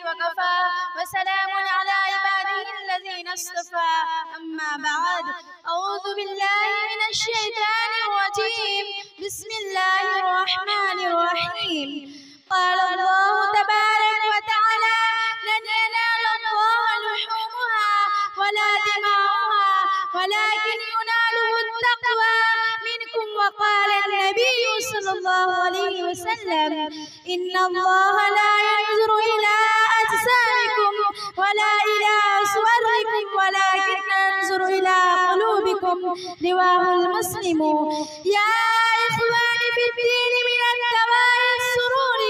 وكفى وسلام على عباده الذين اصطفى. أما بعد، أعوذ بالله من الشيطان الرجيم. بسم الله الرحمن الرحيم. قال الله تبارك وتعالى: لن ينال الله لحومها ولا دماؤها ولكن يناله التقوى منكم. وقال النبي صلى الله عليه وسلم: إن الله لا ينظر إلى أجسامكم ولا إلى صوركم ولكن ينظر إلى قلوبكم. رواه المسلم. يا إخواني في الدين، من الدواء السرور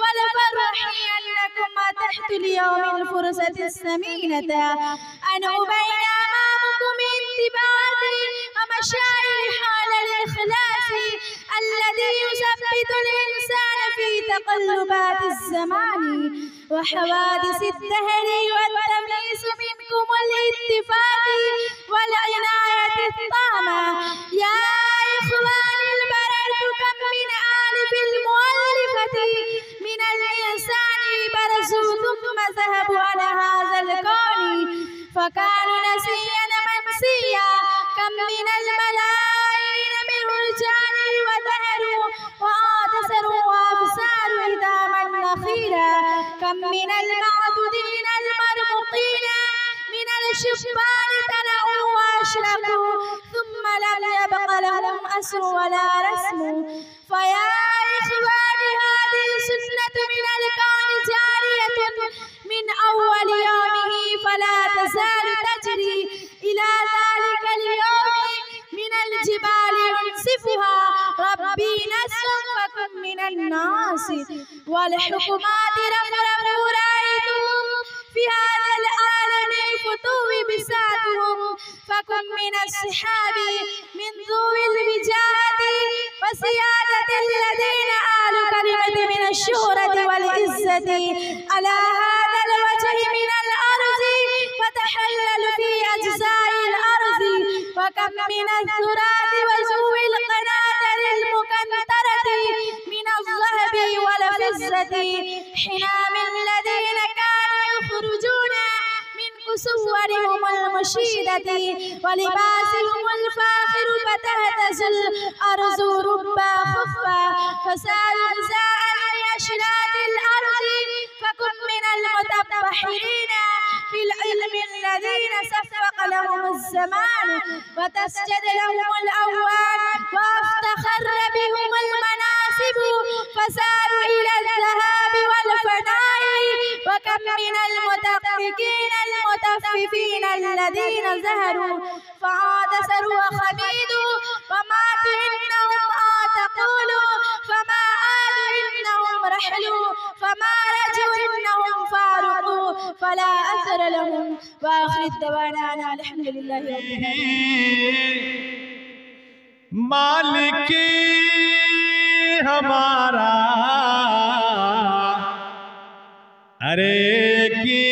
والفرح أنكم أتحتوا اليوم الفرصة الثمينة أن أبين أمامكم انتباهاتي ومشاعر حال الإخلاص الذي يثبت الإنسان في تقلبات الزمان وحوادث الدهر، والتمييز منكم الاتفاق والعناية التامة. يا إخواني البررة، كم من آلف المؤلفة من الإنسان برزوا ثم ذهبوا على هذا الكون فكانوا نسيا منسيا. كم من الملايين من رجال وذهروا وآتسروا وأبصاروا إداما نخيرا. كم من المعدودين المرموقين من الشبان تلأوا وأشرقوا ثم لم يبق لهم أثر ولا رسم. فيا إخواني، هذه سنة من الكون جارية من أول يومه فلا تزال تجري إلى ذلك اليوم. من الجبال ينسفها ربي نسفا فكن من الناس، والحكمات رفرفوا رأيتهم في هذا العالم فتوي بساتهم فكن من السحاب من ذوي الوجاهة وسيادة الذين آلوا كلمة من الشهرة والعزة على هذا الوجه من الأرض فتحلل في أجزاء الأرض. وكم من التراب وذوي القناطر المكنترة من الذهب والفضة حمام الذين كانوا يخرجون من قصورهم المشيدة ولباسهم الفاخر فتهتز الأرض ربا خفا. فسالوا غزاء لأشراط الأرض فكن من المتبحرين في العلم الذين سفق لهم الزمان وتسجد لهم الأوان وافتخر بهم المناصب فساروا إلى الذهاب والفناء. وكم من المتفكين المتففين الذين زهروا فعاد سروا خميدوا وماتوا إنهم تقولوا فما عادوا إنهم رحلوا فما رجوا إنهم فارقوا فلا أثر لهم. وآخر الدعوانا الحمد لله رب العالمين. मालिक हमारा अरे की